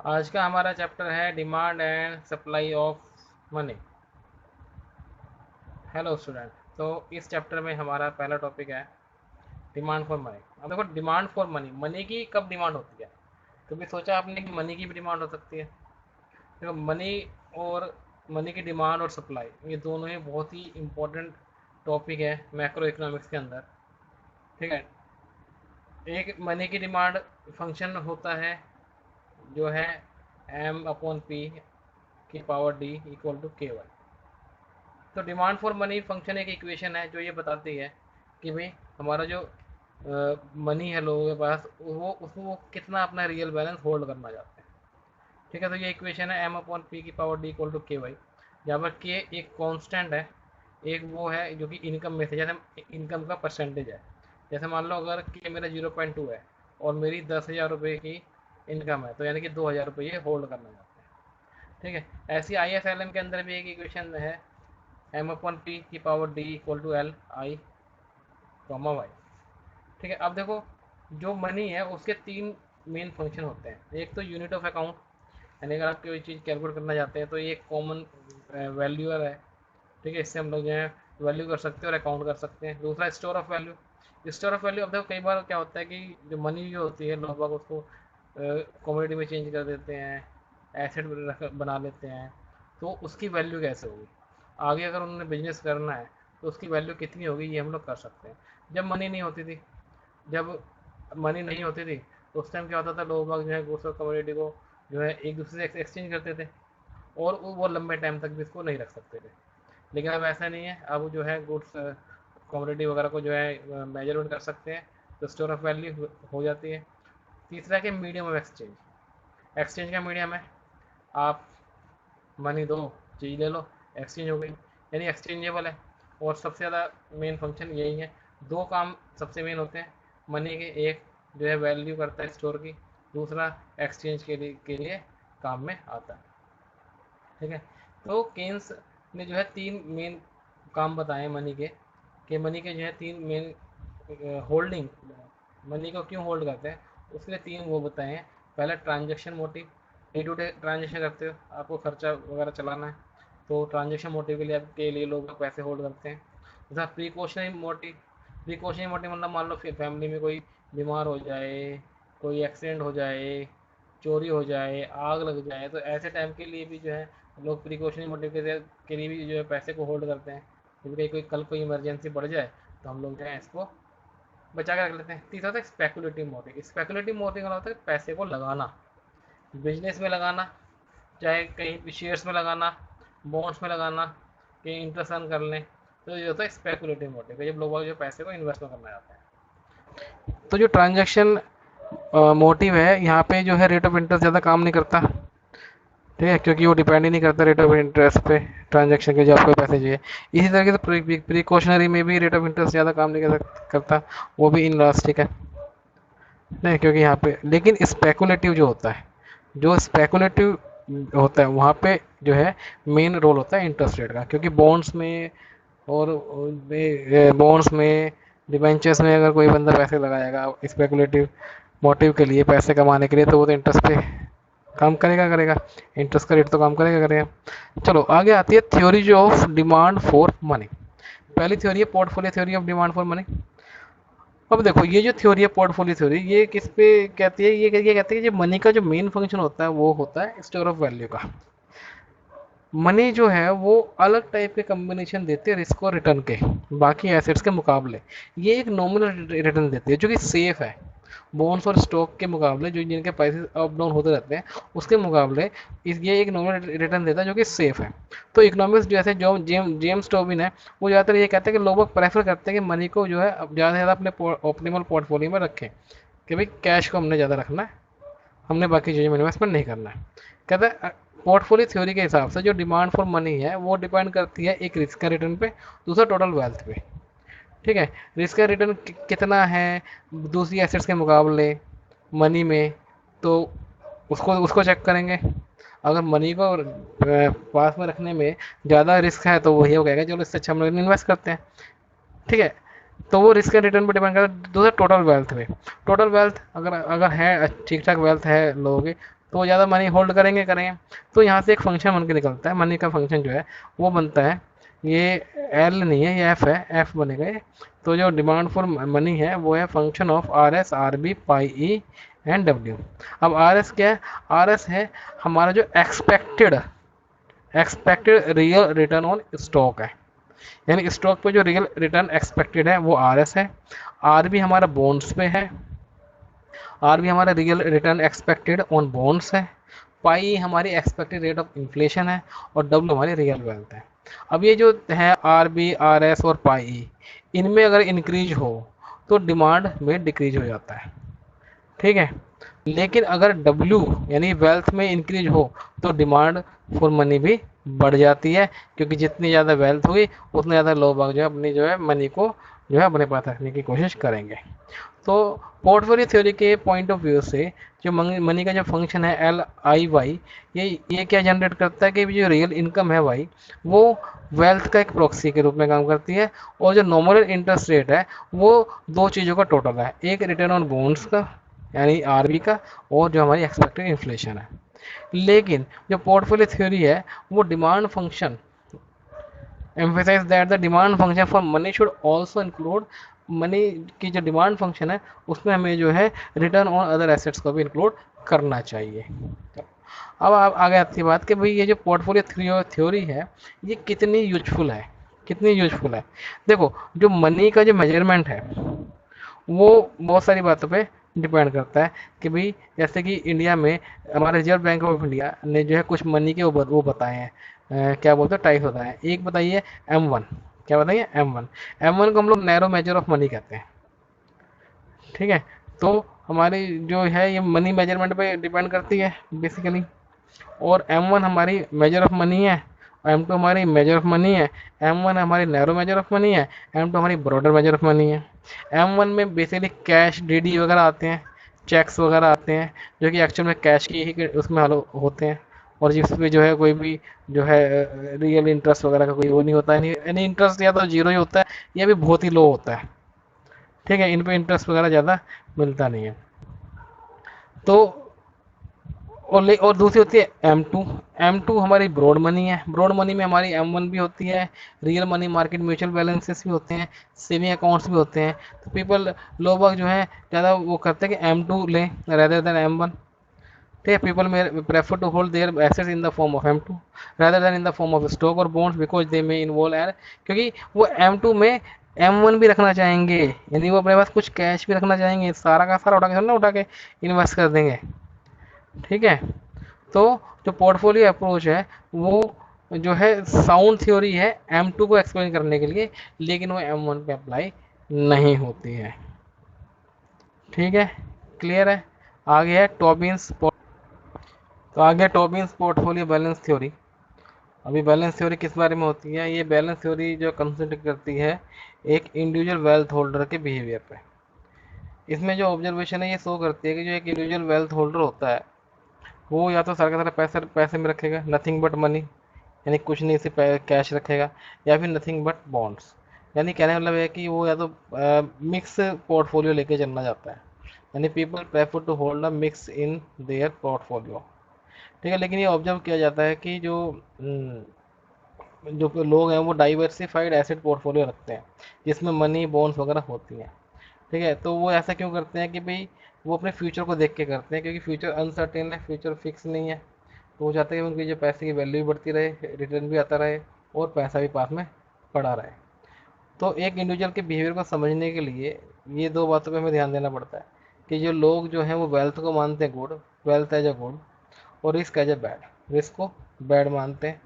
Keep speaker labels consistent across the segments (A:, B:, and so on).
A: आज का हमारा चैप्टर है demand and supply of money. Hello student. तो इस चैप्टर में हमारा पहला टॉपिक है डिमांड फॉर मनी। अब देखो, डिमांड फॉर मनी, मनी की कब डिमांड होती है? कभी सोचा आपने कि मनी की भी डिमांड हो सकती है? देखो, मनी और मनी की डिमांड और सप्लाई, ये दोनों ही बहुत ही इम्पोर्टेंट टॉपिक है मैक्रो इकोनॉमिक्स के अंदर। ठीक है। एक मनी की डिमांड फंक्शन होता है जो है M/P की power D equal to KY। तो डिमांड फॉर मनी फंक्शन एक इक्वेशन है जो ये बताती है कि भाई हमारा जो मनी है लोगों के पास, वो उसको कितना अपना रियल बैलेंस होल्ड करना चाहते हैं। ठीक है। तो ये इक्वेशन है M/P की power D equal to KY, जहाँ पर K एक कांस्टेंट है, एक वो है जो कि इनकम में से, जैसे इनकम का परसेंटेज है। जैसे मान लो अगर K मेरा 0.2 है और मेरी 10,000 रुपये की इनकम है, तो यानी कि 2,000 रुपये ये होल्ड करना चाहते हैं। ठीक है। ऐसी ISLM के अंदर भी एक इक्वेशन है M/P की power D equal to Li, ठीक है। अब देखो, जो मनी है उसके तीन मेन फंक्शन होते हैं। एक तो यूनिट ऑफ अकाउंट, यानी अगर आप कोई चीज़ कैलकुलेट करना चाहते हैं तो ये एक कॉमन वैल्यूअर है। ठीक है। इससे हम लोग जो है वैल्यू कर सकते हैं और अकाउंट कर सकते हैं। दूसरा store of value. Store of value, अब देखो कई बार क्या होता है कि जो मनी जो होती है लोग उसको कमोडिटी में चेंज कर देते हैं, एसेट बना लेते हैं। तो उसकी वैल्यू कैसे होगी आगे, अगर उन्होंने बिजनेस करना है तो उसकी वैल्यू कितनी होगी, ये हम लोग कर सकते हैं। जब मनी नहीं होती थी, जब मनी नहीं होती थी तो उस टाइम क्या होता था, लोग बाग जो है गुड्स और कमोडिटी को जो है एक दूसरे से एक्सचेंज करते थे, और वो लंबे टाइम तक भी इसको नहीं रख सकते थे। लेकिन अब ऐसा नहीं है। अब जो है गुड्स कमोडिटी वगैरह को जो है मेजरमेंट कर सकते हैं, तो स्टोर ऑफ वैल्यू हो जाती है। तीसरा कि मीडियम ऑफ एक्सचेंज। एक्सचेंज का मीडियम है, आप मनी दो, चीज़ ले लो, एक्सचेंज हो गई, यानी एक्सचेंजेबल है। और सबसे ज़्यादा मेन फंक्शन यही है। दो काम सबसे मेन होते हैं मनी के, एक जो है वैल्यू करता है स्टोर की, दूसरा एक्सचेंज के लिए काम में आता है। ठीक है। तो केन्स ने जो है तीन मेन काम बताए मनी के, कि मनी के जो है तीन मेन होल्डिंग, मनी को क्यों होल्ड करते हैं उसके लिए तीन वो बताए हैं। पहला transaction motive, day to day transaction करते हो, आपको खर्चा वगैरह चलाना है, तो ट्रांजेक्शन मोटिव के लिए लोग पैसे होल्ड करते हैं। दूसरा प्रिकॉशनरी मोटिव। प्रिकॉशनरी मोटिव मतलब मान लो फिर फैमिली में कोई बीमार हो जाए, कोई एक्सीडेंट हो जाए, चोरी हो जाए, आग लग जाए, तो ऐसे टाइम के लिए भी जो है लोग प्रिकॉशनरी मोटिव के लिए भी जो है पैसे को होल्ड करते हैं। क्योंकि कोई कल कोई इमरजेंसी बढ़ जाए तो हम लोग जो है इसको बचा के रख लेते हैं। तीसरा होता है स्पेकुलेटिव मोटिव। स्पेकुलेटिव मोटिव का होता है पैसे को लगाना, बिजनेस में लगाना, चाहे कहीं शेयर्स में लगाना, बॉन्ड्स में लगाना, कि इंटरेस्ट अर्न कर लें। तो ये होता है स्पेकुलेटिव मोटिव, जब लोग जो पैसे को इन्वेस्ट में करना चाहते हैं। तो जो ट्रांजेक्शन मोटिव है, यहाँ पे जो है रेट ऑफ इंटरेस्ट ज़्यादा काम नहीं करता। ठीक है, क्योंकि वो डिपेंड ही नहीं करता रेट ऑफ इंटरेस्ट पे ट्रांजेक्शन के, जो आपको पैसे चाहिए। इसी तरीके से प्रिकॉशनरी में भी रेट ऑफ इंटरेस्ट ज़्यादा काम नहीं करता, वो भी इनलास्टिक है। नहीं, क्योंकि यहाँ पे लेकिन स्पेकुलेटिव जो होता है, जो स्पेकुलेटिव होता है वहाँ पे जो है मेन रोल होता है इंटरेस्ट रेट का, क्योंकि बॉन्ड्स में और बॉन्ड्स में, डिबेंचर्स में अगर कोई बंदा पैसे लगाएगा स्पेकुलेटिव मोटिव के लिए, पैसे कमाने के लिए, तो वो तो इंटरेस्ट पे काम करेगा, इंटरेस्ट का रेट तो काम करेगा। चलो आगे आती है theory of demand for money. पहली थ्योरी है portfolio theory of demand for money. अब देखो, ये जो थ्योरी है पोर्टफोलियो थ्योरी, ये किस पे कहती है? ये कहती है कि मनी का जो मेन फंक्शन होता है वो होता है स्टोर ऑफ वैल्यू का। मनी जो है वो अलग टाइप के कम्बिनेशन देते हैं रिस्क और रिटर्न के, बाकी एसेट्स के मुकाबले। ये एक नॉमिनल रिटर्न देती है जो कि सेफ है। बॉन्ड्स और स्टॉक के मुकाबले, जो जिनके प्राइसेस अप डाउन होते रहते हैं, उसके मुकाबले ये एक नॉमिनल रिटर्न देता है जो कि सेफ है। तो इकोनॉमिक्स जैसे जो जेम्स टोबिन है, वो ज़्यादातर ये कहते हैं कि लोग प्रेफर करते हैं कि मनी को जो है ज़्यादा से ज़्यादा अपने ऑप्टिमल पोर्टफोलियो में रखें, कि भाई कैश को हमने ज़्यादा रखना है, हमने बाकी चीज़ों में इन्वेस्टमेंट नहीं करना है। कहता है पोर्टफोलियो थ्योरी के हिसाब से जो डिमांड फॉर मनी है वो डिपेंड करती है एक रिस्क का रिटर्न पे, दूसरा टोटल वेल्थ पे। ठीक है। रिस्क का रिटर्न कितना है दूसरी एसेट्स के मुकाबले मनी में, तो उसको उसको चेक करेंगे। अगर मनी को पास में रखने में ज़्यादा रिस्क है तो वही हो कहेगा चलो इससे अच्छा हम लोग इन्वेस्ट करते हैं। ठीक है। तो वो रिस्क एंड रिटर्न पर डिपेंड करता है। दूसरा टोटल वेल्थ पे, टोटल वेल्थ अगर अगर है ठीक ठाक वेल्थ है लोगों की, तो ज़्यादा मनी होल्ड करेंगे। तो यहाँ से एक फंक्शन बन के निकलता है, मनी का फंक्शन जो है वो बनता है, ये एल नहीं है, ये एफ है, एफ बनेगा ये। तो जो डिमांड फॉर मनी है वो है function of R S, R B, pi E and W. अब आर एस क्या है? आर एस है हमारा जो expected real return on stock है, यानी स्टॉक पे जो रियल रिटर्न एक्सपेक्टेड है वो आर एस है। आर बी हमारा बॉन्ड्स पे है, आर बी हमारा real return expected on bonds है। पाई हमारी एक्सपेक्टेड रेट ऑफ इन्फ्लेशन है, और डब्ल्यू हमारी रियल वेल्थ है। अब ये जो है आर बी, आर एस और पाई, इनमें अगर इंक्रीज हो तो डिमांड में डिक्रीज हो जाता है, ठीक है। लेकिन अगर डब्ल्यू यानी वेल्थ में इंक्रीज हो तो डिमांड फॉर मनी भी बढ़ जाती है, क्योंकि जितनी ज़्यादा वेल्थ होगी उतने ज़्यादा लोग बाग जो है अपनी जो है मनी को जो है अपने पास रखने की कोशिश करेंगे। तो पोर्टफोलियो थ्योरी के पॉइंट ऑफ व्यू से जो मनी का जो फंक्शन है एल आई वाई, ये क्या जनरेट करता है कि जो रियल इनकम है वाई, वो वेल्थ का एक प्रॉक्सी के रूप में काम करती है। और जो नॉमिनल इंटरेस्ट रेट है वो दो चीज़ों का टोटल है, एक रिटर्न ऑन बॉन्ड्स का यानी आरबी का, और जो हमारी एक्सपेक्टेड इन्फ्लेशन है। लेकिन जो पोर्टफोलियो थ्योरी है वो demand function emphasize that the demand function for money should also include money की जो डिमांड फंक्शन है उसमें हमें जो है रिटर्न ऑन अदर एसेट्स को भी इंक्लूड करना चाहिए। अब आप आगे आती है बात कि भाई ये जो पोर्टफोलियो थ्योरी है ये कितनी यूजफुल है, कितनी यूजफुल है। देखो जो मनी का जो मेजरमेंट है वो बहुत सारी बातों पे डिपेंड करता है कि भाई जैसे कि इंडिया में हमारे रिजर्व बैंक ऑफ इंडिया ने जो है कुछ मनी के वो बताए हैं, क्या बोलते हैं टाइप्स बताए हैं। एक बताइए M1, क्या बताइए M1 को हम लोग नैरो मेजर ऑफ मनी कहते हैं, ठीक है। तो हमारी जो है ये मनी मेजरमेंट पे डिपेंड करती है बेसिकली। और M1 हमारी मेजर ऑफ मनी है, M2 हमारी मेजर ऑफ मनी है। M1 हमारी नैरो मेजर ऑफ मनी है, M2 हमारी ब्रॉडर मेजर ऑफ मनी है। M1 में बेसिकली कैश, डीडी वगैरह आते हैं, चेक्स वगैरह आते हैं जो कि एक्चुअल में कैश की ही उसमें होते हैं, और जिसमें जो है कोई भी जो है रियल इंटरेस्ट वगैरह का कोई वो नहीं होता है, यानी इंटरेस्ट या तो जीरो ही होता है या भी बहुत ही लो होता है, ठीक है। इन पे इंटरेस्ट वगैरह ज़्यादा मिलता नहीं है। तो और दूसरी होती है M2 हमारी ब्रॉड मनी है। ब्रॉड मनी में हमारी M1 भी होती है, real money market mutual balances भी होते हैं, सेविंग अकाउंट्स भी होते हैं। तो पीपल लोग जो है ज़्यादा वो करते हैं कि M2 लें रेदर देन M1, ठीक है। People may prefer to hold their assets in the form of M2 rather than in the form of stock और bonds because they may involve and, क्योंकि वो M2 में M1 भी रखना चाहेंगे, यानी वो अपने पास कुछ कैश भी रखना चाहेंगे, सारा का सारा उठा के इन्वेस्ट कर देंगे, ठीक है। तो जो पोर्टफोलियो अप्रोच है वो जो है साउंड थ्योरी है M2 को एक्सप्लेन करने के लिए, लेकिन वो M1 पे अप्लाई नहीं होती है, ठीक है। क्लियर है। आगे है टॉबिन्स, तो आगे टॉबिन्स पोर्टफोलियो बैलेंस थ्योरी। अभी बैलेंस थ्योरी किस बारे में होती है? ये बैलेंस थ्योरी जो कंसिडर करती है एक इंडिविजुअल वेल्थ होल्डर के बिहेवियर पे। इसमें जो ऑब्जर्वेशन है ये शो करती है कि जो एक इंडिविजुअल वेल्थ होल्डर होता है वो या तो सारा का सारा पैसे पैसे में रखेगा, नथिंग बट मनी, यानी कुछ नहीं सिर्फ कैश रखेगा, या फिर नथिंग बट बॉन्ड्स, यानी कहने का मतलब है कि वो या तो मिक्स पोर्टफोलियो लेके चलना चाहता है, यानी people prefer to hold a mix in their portfolio, ठीक है। लेकिन ये ऑब्जर्व किया जाता है कि जो लोग हैं वो डाइवर्सिफाइड एसेट पोर्टफोलियो रखते हैं जिसमें मनी बॉन्ड्स वगैरह होती हैं, ठीक है। तो वो ऐसा क्यों करते हैं कि भाई वो अपने फ्यूचर को देख के करते हैं, क्योंकि फ्यूचर अनसर्टेन है, फ्यूचर फिक्स नहीं है। तो वो चाहते हैं कि उनकी जो पैसे की वैल्यू भी बढ़ती रहे, रिटर्न भी आता रहे, और पैसा भी पास में पड़ा रहे। तो एक इंडिविजुअल के बिहेवियर को समझने के लिए ये दो बातों पे हमें ध्यान देना पड़ता है कि जो लोग जो हैं वो वेल्थ को मानते हैं good, wealth as a good, और risk as a bad, risk को बैड मानते हैं,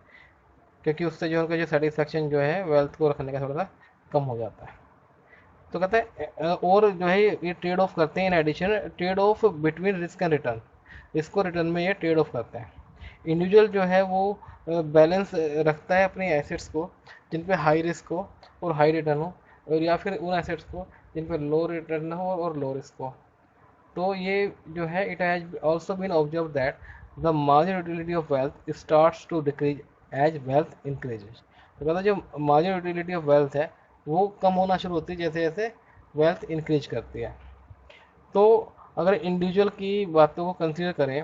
A: क्योंकि उससे जो उनका जो सेटिस्फेक्शन जो है वेल्थ को रखने का थोड़ा सा कम हो जाता है। तो कहते हैं और जो है ये ट्रेड ऑफ करते हैं, in addition trade off between risk and return, risk और रिटर्न में ये ट्रेड ऑफ करते हैं। इंडिविजुअल जो है वो बैलेंस रखता है अपने एसेट्स को जिन पे हाई रिस्क हो और हाई रिटर्न हो, और या फिर उन एसेट्स को जिन पे लो रिटर्न हो और लो रिस्क हो। तो ये जो है it has also been observe that the margin utility of wealth starts to decrease as wealth increases. तो कहता है जो मार्जिन यूटिलिटी ऑफ वेल्थ है वो कम होना शुरू होती है जैसे जैसे वेल्थ इंक्रीज करती है। तो अगर इंडिविजुअल की बातों को कंसिडर करें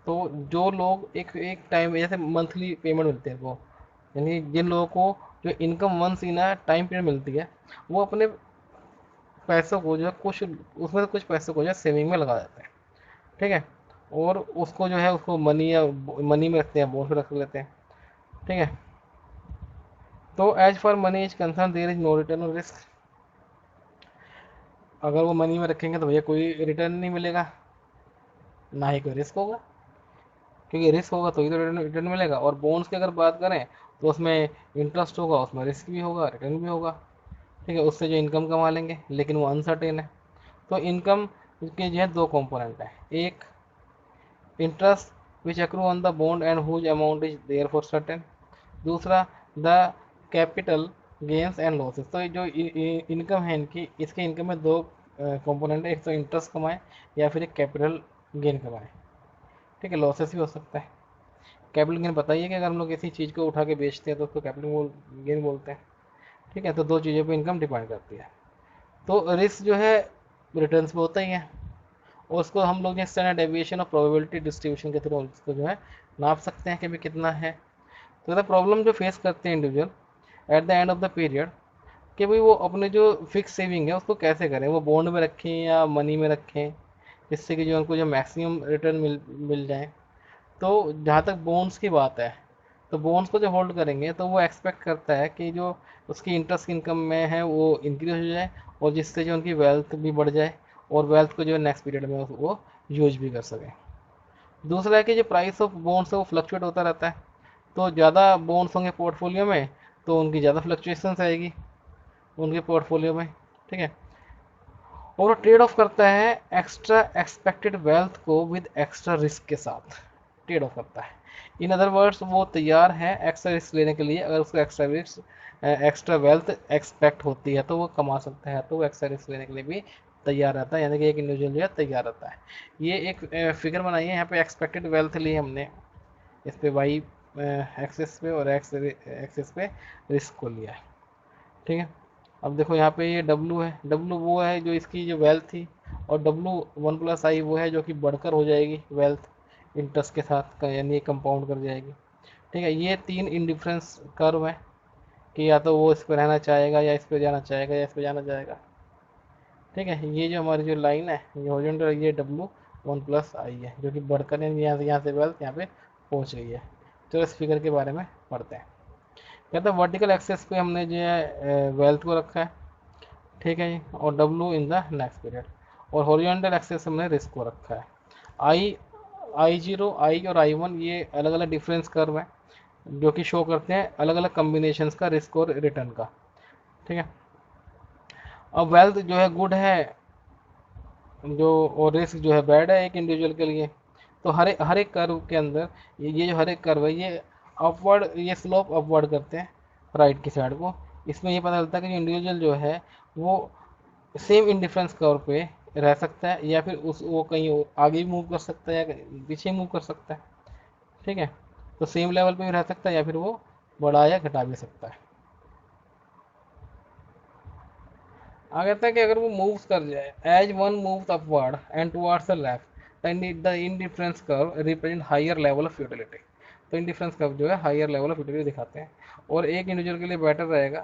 A: तो जो लोग एक एक टाइम जैसे मंथली पेमेंट मिलती है वो, यानी जिन लोगों को जो income once in a time period मिलती है, वो अपने पैसों को जो है कुछ उसमें से कुछ पैसों को जो है सेविंग में लगा देते हैं। ठीक है, और उसको जो है उसको मनी या मनी में रखते हैं, बॉन्ड में रख लेते हैं। ठीक है, तो as for money is concern there is no return risk. अगर वो मनी में रखेंगे तो भैया कोई रिटर्न नहीं मिलेगा, ना ही कोई रिस्क होगा, क्योंकि रिस्क होगा तो ही तो रिटर्न रिटर्न मिलेगा। और बोन्स की अगर बात करें तो उसमें इंटरेस्ट होगा, उसमें रिस्क भी होगा, रिटर्न भी होगा। ठीक है, उससे जो इनकम कमा लेंगे, लेकिन वो अनसर्टेन है। तो इनकम के जो है दो कंपोनेंट है, एक interest which accrue on the bond and whose amount is there for certain, दूसरा the capital gains and losses. तो ये जो इनकम है इनकी, इसके इनकम में दो कंपोनेंट है, एक तो इंटरेस्ट कमाए या फिर एक कैपिटल गेन कमाए। ठीक है, लॉसेस भी हो सकता है। कैपिटल गेन बताइए कि अगर हम लोग किसी चीज़ को उठा के बेचते हैं तो उसको कैपिटल गेन बोलते हैं। ठीक है, तो दो चीज़ों पे इनकम डिपेंड करती है। तो रिस्क जो है रिटर्न्स पे होता ही है, और उसको हम लोग जो स्टैंडर्ड डेविएशन और प्रोबेबिलिटी डिस्ट्रीब्यूशन के थ्रू उसको जो है नाप सकते हैं कि भाई कितना है। तो ज़्यादा प्रॉब्लम जो फेस करते हैं individual at the end of the period, कि भाई वो अपने जो फिक्स सेविंग है उसको कैसे करें, वो बॉन्ड में रखें या मनी में रखें, जिससे कि जो उनको जो मैक्सिमम रिटर्न मिल मिल जाए। तो जहाँ तक बोन्स की बात है, तो बोन्स को जो होल्ड करेंगे तो वो एक्सपेक्ट करता है कि जो उसकी इंटरेस्ट इनकम में है वो इंक्रीज हो जाए, और जिससे जो उनकी वेल्थ भी बढ़ जाए, और वेल्थ को जो नेक्स्ट पीरियड में वो यूज भी कर सकें। दूसरा है कि जो प्राइस ऑफ बोन्स है वो फ्लक्चुएट होता रहता है, तो ज़्यादा बोन्स होंगे पोर्टफोलियो में तो उनकी ज़्यादा फ्लक्चुएशंस आएगी उनके पोर्टफोलियो में। ठीक है, और वो ट्रेड ऑफ करता है एक्स्ट्रा एक्सपेक्टेड वेल्थ को विद एक्स्ट्रा रिस्क के साथ, ट्रेड ऑफ करता है। इन अदर वर्ड्स वो तैयार है एक्स्ट्रा रिस्क लेने के लिए, अगर उसको extra risk extra wealth expect होती है तो वो कमा सकता है, तो वो एक्स्ट्रा रिस्क लेने के लिए भी तैयार रहता है, यानी कि एक इंडिविजुअल जो है तैयार रहता है। ये एक फिगर बनाई है यहाँ पे, एक्सपेक्टेड वेल्थ ली हमने, इस पे वाई एक्सेस पे और एक्स एक्सेस पे रिस्क को लिया है। ठीक है, अब देखो यहाँ पे ये डब्लू है, डब्लू वो है जो इसकी जो वेल्थ थी, और डब्लू वन प्लस आई वो है जो कि बढ़कर हो जाएगी वेल्थ इंटरेस्ट के साथ यानी कंपाउंड कर जाएगी। ठीक है, ये तीन इंडिफरेंस कर्व है कि या तो वो इस पर रहना चाहेगा या इस पर जाना चाहेगा या इस पर जाना चाहेगा। ठीक है, ये जो हमारी जो लाइन है ये हॉरिजॉन्टल, ये डब्लू वन प्लस आई है जो कि बढ़कर यहाँ से वेल्थ यहाँ पे पहुँच गई है। चलो इस फिगर के बारे में पढ़ते हैं। कहते हैं वर्टिकल एक्सेस पे हमने जो है वेल्थ को रखा है। ठीक है जी, और W in the next period, और हॉरिजॉन्टल एक्सेस हमने रिस्क को रखा है। आई आई जीरो आई और आई वन ये अलग अलग डिफरेंस कर्व है जो कि शो करते हैं अलग अलग कम्बिनेशंस का रिस्क और रिटर्न का। ठीक है, अब वेल्थ जो है गुड है जो, और रिस्क जो है बैड है एक इंडिविजुअल के लिए। तो हर एक कर्व के अंदर ये जो हर एक कर्व है ये अपवर्ड, ये स्लोप अपवर्ड करते हैं राइट की साइड को। इसमें ये पता चलता है कि जो इंडिविजुअल जो है वो सेम इंडिफरेंस कर्व पे रह सकता है, या फिर उस वो कहीं आगे भी मूव कर सकता है या पीछे मूव कर सकता है। ठीक है, तो सेम लेवल पे भी रह सकता है या फिर वो बढ़ा या घटा भी सकता है। आगे कहता है कि अगर वो मूव्स कर जाए, as one moves upward and towards the left the indifference curve represent higher level of utility. तो इंडिफरेंस कर्व जो है हायर लेवल ऑफ यूटिलिटी दिखाते हैं, और एक इंडिविजुअल के लिए बेटर रहेगा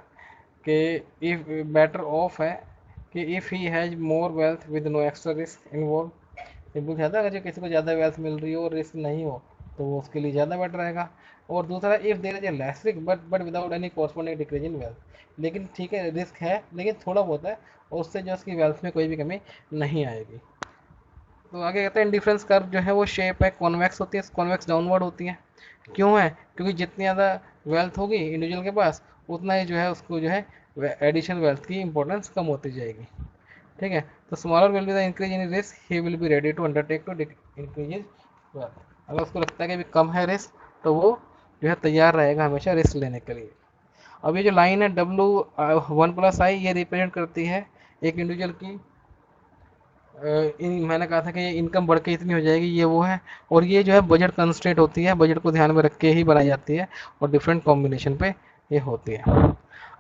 A: कि इफ बेटर ऑफ है कि if he has more wealth with no extra risk involve. बिल्कुल ज़्यादा, अगर जो किसी को ज़्यादा वेल्थ मिल रही हो और रिस्क नहीं हो तो वो उसके लिए ज़्यादा बेटर रहेगा। और दूसरा, if there is a less risk but without any corresponding decrease in wealth, लेकिन ठीक है रिस्क है लेकिन थोड़ा बहुत है, और उससे जो उसकी वेल्थ में कोई भी कमी नहीं आएगी। तो आगे कहते हैं डिफरेंस कर्व जो है वो शेप है कॉन्वेक्स होती है, कॉन्वेक्स डाउनवर्ड होती है। क्यों है? क्योंकि जितनी ज़्यादा वेल्थ होगी इंडिविजुअल के पास, उतना ही जो है उसको जो है एडिशनल वेल्थ की इंपॉर्टेंस कम होती जाएगी। ठीक है, तो smaller will be the increase in risk he will be ready to undertake to increase wealth. अगर उसको लगता है कि भी कम है रिस्क तो वो जो है तैयार रहेगा हमेशा रिस्क लेने के लिए। अब ये जो लाइन है डब्लू वन प्लस आई, ये रिप्रेजेंट करती है एक इंडिविजुअल की मैंने कहा था कि ये इनकम बढ़ के इतनी हो जाएगी, ये वो है। और ये जो है बजट कंस्ट्रेंट होती है, बजट को ध्यान में रख के ही बनाई जाती है, और डिफरेंट कॉम्बिनेशन पे ये होती है।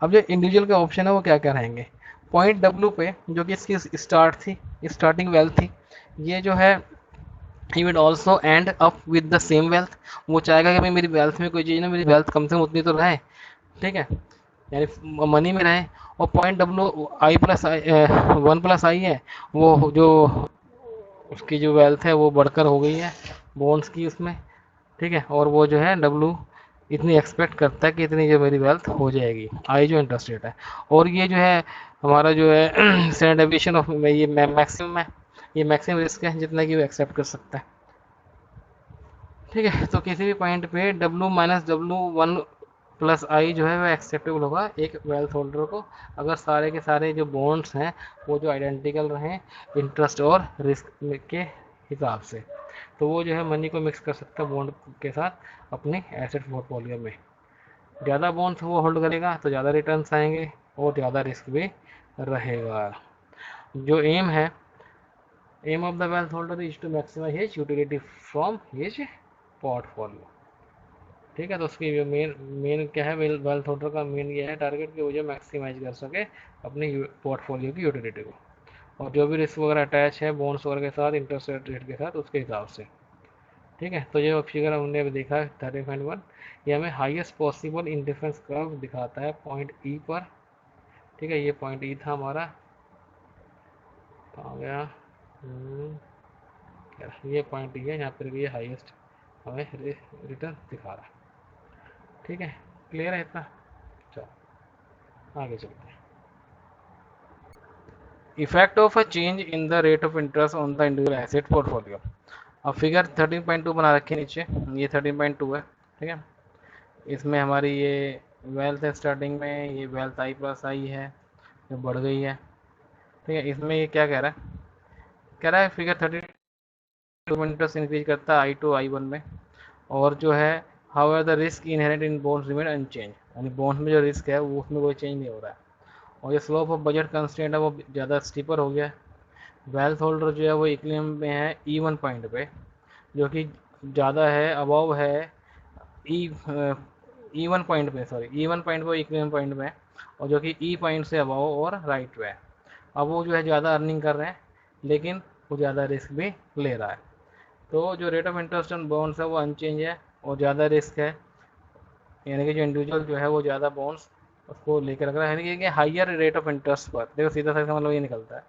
A: अब जो इंडिविजुअल के ऑप्शन है वो क्या क्या रहेंगे, पॉइंट डब्लू पे जो कि इसकी स्टार्ट थी, स्टार्टिंग वेल्थ थी, ये जो है he will also and up with the same wealth. वो चाहेगा कि भाई मेरी वेल्थ में कोई चीज़ ना, मेरी वेल्थ कम से कम उतनी तो रहे, ठीक है, यानी मनी में रहे। और पॉइंट डब्ल्यू आई प्लस आई, 1 + आई है, वो जो उसकी जो वेल्थ है वो बढ़कर हो गई है बॉन्ड्स की उसमें, ठीक है। और वो जो है डब्लू इतनी एक्सपेक्ट करता है कि इतनी जो मेरी वेल्थ हो जाएगी, आई जो इंटरेस्ट रेट है। और ये जो है हमारा जो है स्टैंडर्ड डेविएशन ऑफ ये मैक्सिमम है, ये मैक्सिमम रिस्क है जितना कि वो एक्सेप्ट कर सकता है, ठीक है। तो किसी भी पॉइंट पे W - W1 + I जो है वो एक्सेप्टेबल होगा एक वेल्थ होल्डर को, अगर सारे के सारे जो बॉन्ड्स हैं वो जो आइडेंटिकल रहें इंटरेस्ट और रिस्क के हिसाब से, तो वो जो है मनी को मिक्स कर सकता है बॉन्ड के साथ अपने एसेट पोर्टफोलियो में। ज़्यादा बॉन्ड्स वो होल्ड करेगा तो ज़्यादा रिटर्न्स आएंगे और ज़्यादा रिस्क भी रहेगा। जो aim of the wealth holder is to maximise his utility from his portfolio, ठीक है। तो उसकी जो मेन मेन क्या है, वेल्थ होल्डर का मेन ये है टारगेट कि वो जो मैक्सिमाइज कर सके अपनी पोर्टफोलियो की यूटिलिटी को, और जो भी रिस्क वगैरह अटैच है बॉन्ड्स वगैरह के साथ इंटरेस्ट रेट के साथ उसके हिसाब से, ठीक है। तो ये फिगर हमने अभी देखा है 30.1, ये हमें हाईएस्ट पॉसिबल इंडिफरेंस कर्व दिखाता है पॉइंट ई पर, ठीक है। ये पॉइंट ई था हमारा, आ गया ये पॉइंट ई है, यहाँ पर ये हाईएस्ट हमें रिटर्न दिखा रहा है, ठीक है। क्लियर है इतना, चलो आगे चलते हैं। Effect of a change in the rate of interest on the individual asset portfolio. अब फिगर 13.2 बना रखी है नीचे, ये 13.2 है, ठीक है। इसमें हमारी ये वेल्थ है स्टार्टिंग में, ये वेल्थ I+I है जो बढ़ गई है, ठीक है। इसमें ये क्या कह रहा है फिगर 32 इंटरेस्ट इंक्रीज करता है I to I1 में, और जो है how the risk inherent in bonds remain unchanged, यानी बॉन्ड्स में जो रिस्क है वो उसमें कोई चेंज नहीं हो रहा है। और ये स्लोप ऑफ बजट कंस्टेंट है वो ज़्यादा स्टीपर हो गया है। वेल्थ होल्डर जो है वो इक्विलिब्रियम में है E1 पॉइंट पे, जो कि ज़्यादा है, अबव है ई E1 पॉइंट पे, सॉरी E1 पॉइंट पे इक्विलिब्रियम पॉइंट में है, और जो कि ई पॉइंट से अबव और राइट पे है। अब वो जो है ज़्यादा अर्निंग कर रहे हैं लेकिन वो ज़्यादा रिस्क भी ले रहा है। तो जो rate of interest on bonds है वो अनचेंज है और ज़्यादा रिस्क है, यानी कि जो इंडिविजुअल जो है वो ज़्यादा बॉन्ड्स उसको लेकर रख रहा है, यानी कि हाइयर रेट ऑफ इंटरेस्ट पर, देखो सीधा सा मतलब ये निकलता है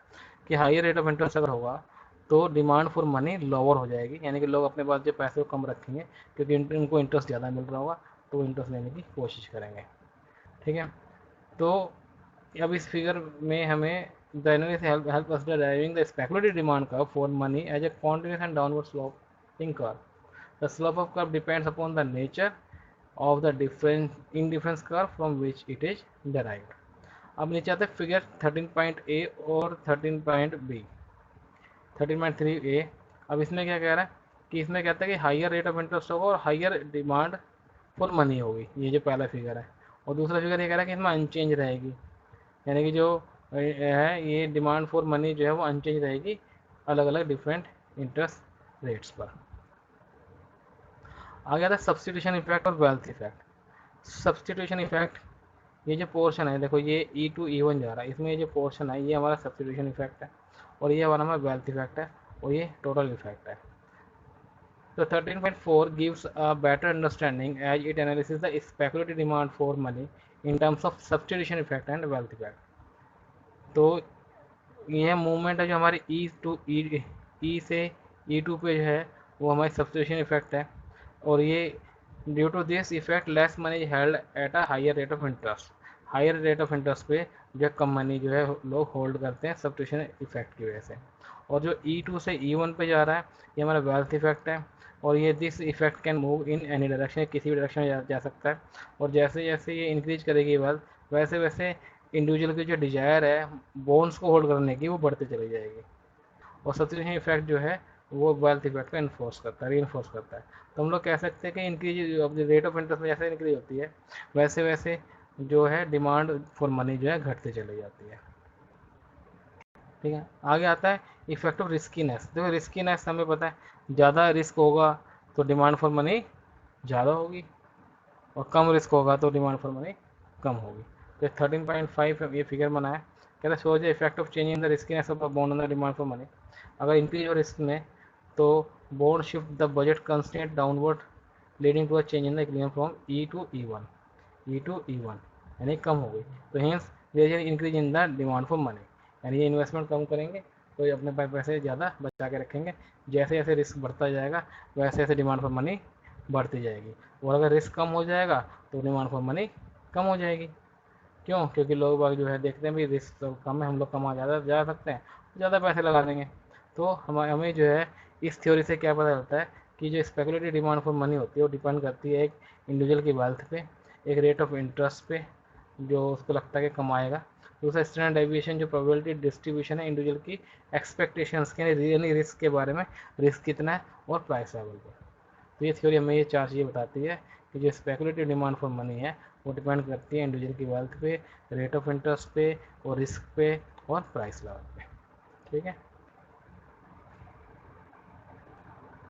A: कि हाइयर रेट ऑफ इंटरेस्ट अगर होगा तो डिमांड फॉर मनी लोअर हो जाएगी, यानी कि लोग अपने पास जो पैसे को कम रखेंगे क्योंकि उनको इंटरेस्ट ज़्यादा मिल रहा होगा तो वो इंटरेस्ट लेने की कोशिश करेंगे, ठीक है। तो अब इस फिगर में हमें the analysis help us deriving the speculative demand curve for money as a continuous and downward sloping curve. The slope of curve depends upon the nature of the different indifference curve from which it is derived. अब नीचे आते हैं figure 13.A और 13.B, 13.3A। अब इसमें क्या कह रहा है कि इसमें कहता है कि हाइयर रेट ऑफ इंटरेस्ट होगा और हाइयर डिमांड फॉर मनी होगी, ये जो पहला फिगर है। और दूसरा फिगर ये कह रहा है कि इसमें अनचेंज रहेगी, यानी कि जो है ये डिमांड फॉर मनी जो है वो अनचेंज रहेगी अलग अलग डिफरेंट इंटरेस्ट रेट्स पर। आगे आता है सब्सटीट्यूशन इफेक्ट और वेल्थ इफेक्ट। सब्सटीट्यूशन इफेक्ट, ये जो पोर्शन है देखो ये E to E1 जा रहा है, इसमें ये जो पोर्शन है ये हमारा सब्सटीट्यूशन इफेक्ट है और ये हमारा वेल्थ इफेक्ट है और ये टोटल इफेक्ट है। तो 13.4 gives a better understanding as it analyzes the speculative demand for money in terms of substitution effect and wealth effect. तो यह मूवमेंट है जो हमारे ई से E2 पे जो है वो हमारी सब्सटीट्यूशन इफेक्ट है, और ये due to this effect less money held at a higher rate of interest, higher rate of interest पे जो कम मनी जो है लोग होल्ड करते हैं सब्सटीट्यूशन इफेक्ट की वजह से। और जो E2 से E1 पे जा रहा है ये हमारा वेल्थ इफेक्ट है, और ये this effect can move in any direction, किसी भी डायरेक्शन में जा सकता है। और जैसे जैसे ये इंक्रीज करेगी वेल्थ वैसे वैसे इंडिविजुअल की जो डिजायर है बोन्स को होल्ड करने की वो बढ़ती चली जाएगी, और सब्सटीट्यूशन इफेक्ट जो है वो वेल्थ इफेक्ट को इन्फोर्स करता है, री इन्फोर्स करता है। तो हम लोग कह सकते हैं कि इंक्रीज रेट ऑफ इंटरेस्ट में जैसे इंक्रीज होती है वैसे वैसे जो है डिमांड फॉर मनी जो है घटती चली जाती है, ठीक है। आगे आता है इफेक्ट ऑफ रिस्कीनेस। देखो रिस्कीनेस हमें पता है ज़्यादा रिस्क होगा तो डिमांड फॉर मनी ज़्यादा होगी, और कम रिस्क होगा तो डिमांड फॉर मनी कम होगी। तो 13.5 ये फिगर बनाया, कहते हैं show the effect of change in the riskiness of the bond on the demand for money. अगर इंक्रीज हो रिस्क में तो bond shift the budget constraint downward leading to a change in the equilibrium from E to E one, यानी कम हो गई। तो hence there is increase in the demand for money, यानी ये इन्वेस्टमेंट कम करेंगे तो ये अपने पास पैसे ज़्यादा बचा के रखेंगे। जैसे जैसे रिस्क बढ़ता जाएगा वैसे वैसे डिमांड फॉर मनी बढ़ती जाएगी, और अगर रिस्क कम हो जाएगा तो डिमांड फॉर मनी कम हो जाएगी। क्यों? क्योंकि लोग बाग जो है देखते हैं भी रिस्क तो कम है, हम लोग कमा ज़्यादा जा सकते हैं, ज़्यादा पैसे लगा देंगे। तो हमें जो है इस थ्योरी से क्या पता चलता है कि जो स्पेकुलेटिव डिमांड फॉर मनी होती है वो डिपेंड करती है एक इंडिविजुअल की वेल्थ पे, एक रेट ऑफ इंटरेस्ट पे जो उसको लगता है कि कमाएगा। दूसरा स्टैंडर्ड डेविएशन जो प्रोबेबिलिटी डिस्ट्रीब्यूशन है इंडिविजुअल की एक्सपेक्टेशंस के, यानी रिस्क के बारे में, रिस्क कितना है और प्राइस लेवल पर। तो ये थ्योरी हमें ये चार चीज़ें बताती है कि जो स्पेकुलेटिव डिमांड फॉर मनी है वो डिपेंड करती है इंडिविजुअल की वेल्थ पे, रेट ऑफ इंटरेस्ट पे और रिस्क पे और प्राइस लेवल पे। ठीक है।